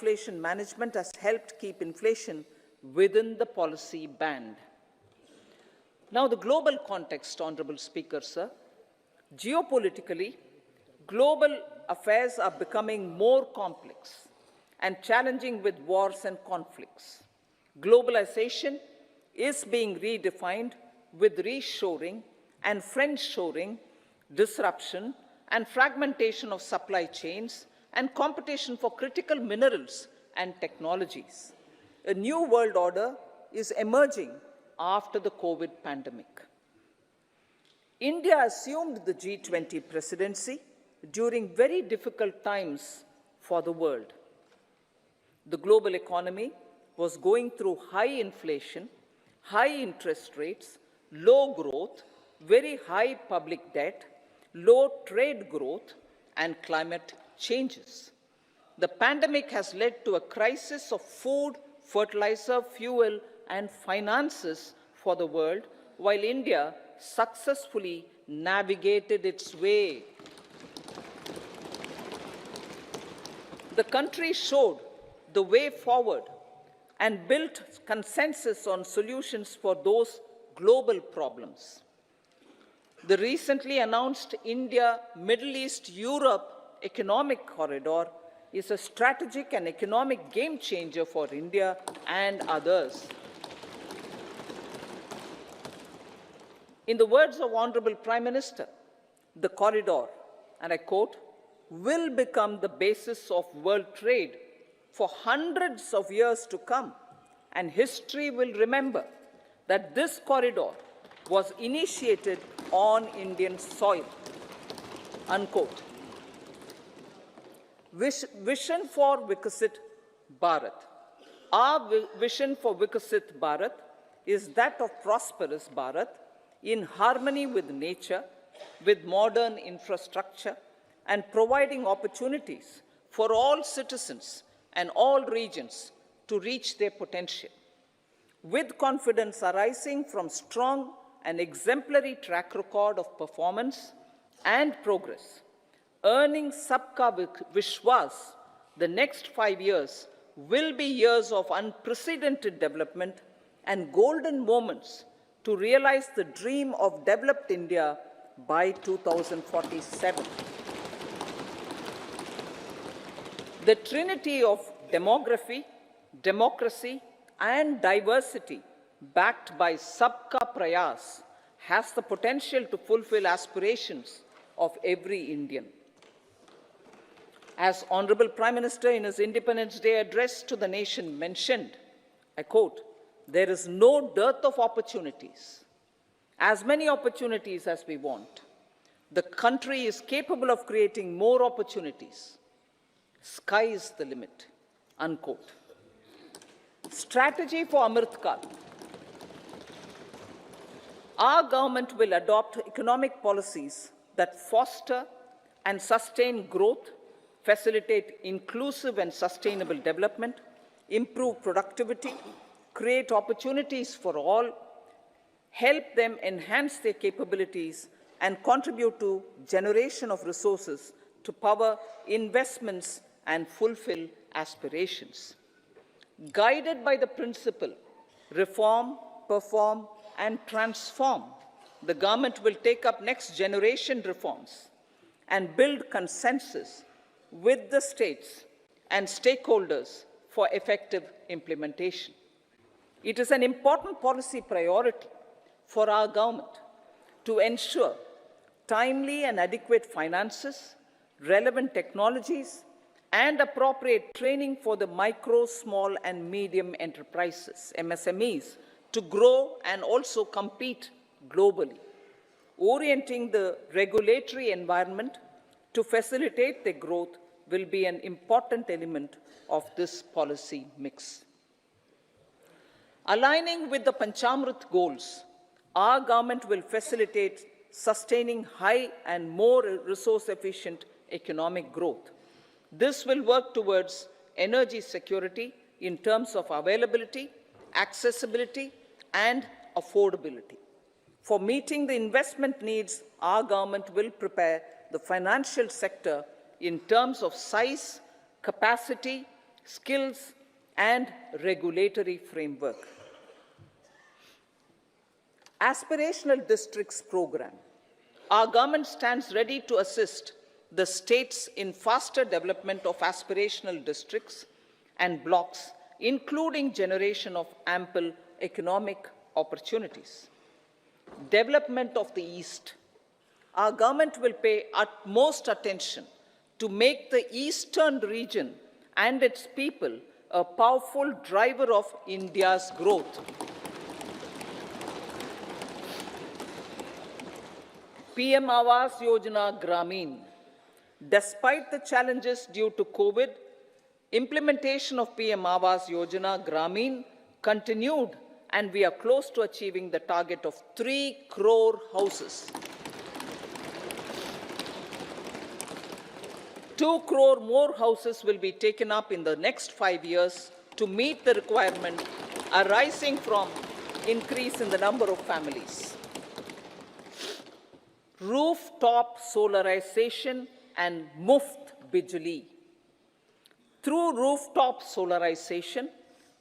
inflation management has helped keep inflation within the policy band. Now, the global context, Honorable Speaker, sir. Geopolitically, global affairs are becoming more complex and challenging with wars and conflicts. Globalization is being redefined with reshoring and friendshoring, disruption and fragmentation of supply chains, and competition for critical minerals and technologies. A new world order is emerging after the COVID pandemic. India assumed the G20 presidency during very difficult times for the world. The global economy was going through high inflation, high interest rates, low growth, very high public debt, low trade growth, and climate changes. The pandemic has led to a crisis of food, fertilizer, fuel, and finances for the world, while India successfully navigated its way. The country showed the way forward and built consensus on solutions for those global problems. The recently announced India-Middle East-Europe economic corridor is a strategic and economic game changer for India and others. In the words of Honorable Prime Minister, the corridor, and I quote, will become the basis of world trade for hundreds of years to come, and history will remember that this corridor was initiated on Indian soil, unquote. Vision for Vikasit Bharat. Our vision for Vikasit Bharat is that of prosperous Bharat in harmony with nature, with modern infrastructure, and providing opportunities for all citizens and all regions to reach their potential. With confidence arising from strong and exemplary track record of performance and progress, earning Sabka Vishwas, the next 5 years will be years of unprecedented development and golden moments to realize the dream of developed India by 2047. The trinity of demography, democracy, and diversity, backed by Sabka Prayas, has the potential to fulfill aspirations of every Indian. As Honorable Prime Minister in his Independence Day address to the nation mentioned, I quote, there is no dearth of opportunities, as many opportunities as we want. The country is capable of creating more opportunities. Sky is the limit, unquote. Strategy for Amrit Kal. Our government will adopt economic policies that foster and sustain growth, facilitate inclusive and sustainable development, improve productivity, create opportunities for all, help them enhance their capabilities, and contribute to generation of resources to power investments and fulfill aspirations. Guided by the principle, reform, perform, and transform, the government will take up next generation reforms and build consensus with the states and stakeholders for effective implementation. It is an important policy priority for our government to ensure timely and adequate finances, relevant technologies, and appropriate training for the micro, small, and medium enterprises, MSMEs, to grow and also compete globally. Orienting the regulatory environment to facilitate their growth will be an important element of this policy mix. Aligning with the Panchamrit goals, our government will facilitate sustaining high and more resource-efficient economic growth. This will work towards energy security in terms of availability, accessibility, and affordability. For meeting the investment needs, our government will prepare the financial sector in terms of size, capacity, skills, and regulatory framework. Aspirational Districts Program. Our government stands ready to assist the states in faster development of aspirational districts and blocks, including generation of ample economic opportunities. Development of the East. Our government will pay utmost attention to make the eastern region and its people a powerful driver of India's growth. PM Awas Yojana Gramin. Despite the challenges due to COVID, implementation of PM Awas Yojana Gramin continued, and we are close to achieving the target of 3 crore houses. 2 crore more houses will be taken up in the next 5 years to meet the requirement arising from increase in the number of families. Rooftop solarization and Muft Bijli. Through rooftop solarization,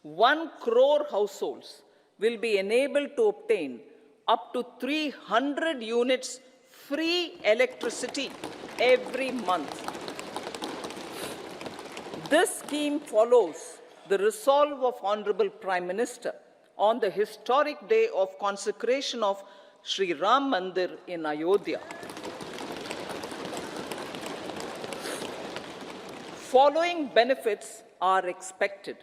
1 crore households will be enabled to obtain up to 300 units free electricity every month. This scheme follows the resolve of Honorable Prime Minister on the historic day of consecration of Sri Ram Mandir in Ayodhya. Following benefits are expected.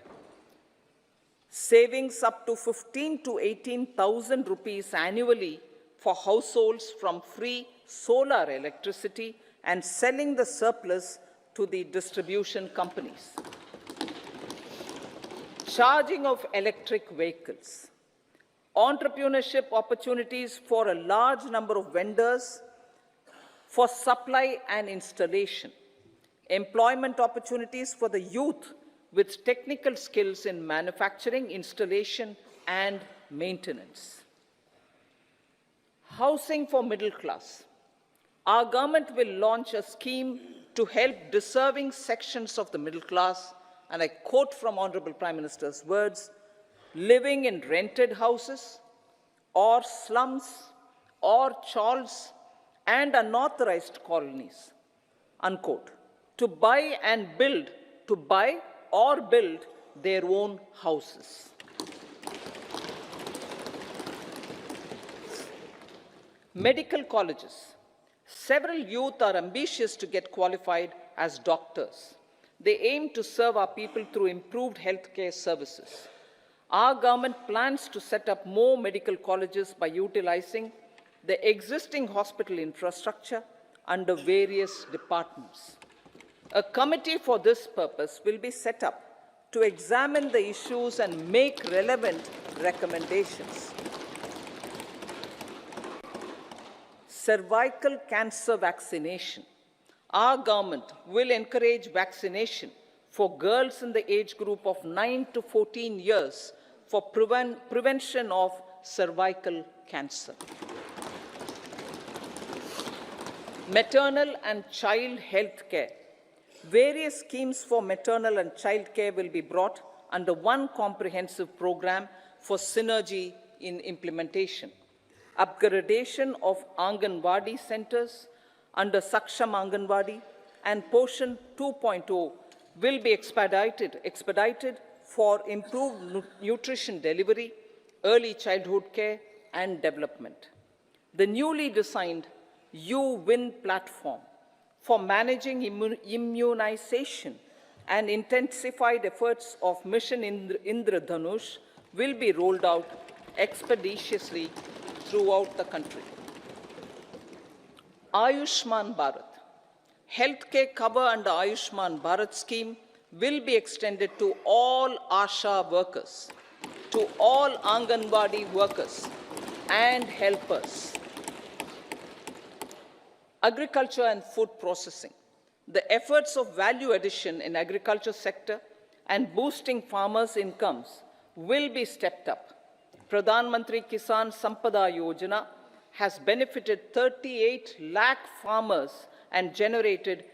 Savings up to 15 to 18,000 rupees annually for households from free solar electricity and selling the surplus to the distribution companies. Charging of electric vehicles. Entrepreneurship opportunities for a large number of vendors for supply and installation. Employment opportunities for the youth with technical skills in manufacturing, installation, and maintenance. Housing for middle class. Our government will launch a scheme to help deserving sections of the middle class, and I quote from Honorable Prime Minister's words, living in rented houses or slums or chawls and unauthorized colonies, unquote, to buy or build their own houses. Medical colleges. Several youth are ambitious to get qualified as doctors. They aim to serve our people through improved healthcare services. Our government plans to set up more medical colleges by utilizing the existing hospital infrastructure under various departments. A committee for this purpose will be set up to examine the issues and make relevant recommendations. Cervical cancer vaccination. Our government will encourage vaccination for girls in the age group of 9 to 14 years for prevention of cervical cancer. Maternal and child health care. Various schemes for maternal and child care will be brought under one comprehensive program for synergy in implementation. Upgradation of Anganwadi centers under Saksham Anganwadi and Poshan 2.0 will be expedited for improved nutrition delivery, early childhood care, and development. The newly designed U-Win platform for managing immunization and intensified efforts of Mission Indradhanush will be rolled out expeditiously throughout the country. Ayushman Bharat. Healthcare cover under Ayushman Bharat scheme will be extended to all ASHA workers, to all Anganwadi workers and helpers. Agriculture and food processing. The efforts of value addition in agriculture sector and boosting farmers' incomes will be stepped up. Pradhan Mantri Kisan Sampada Yojana has benefited 38 lakh farmers and generated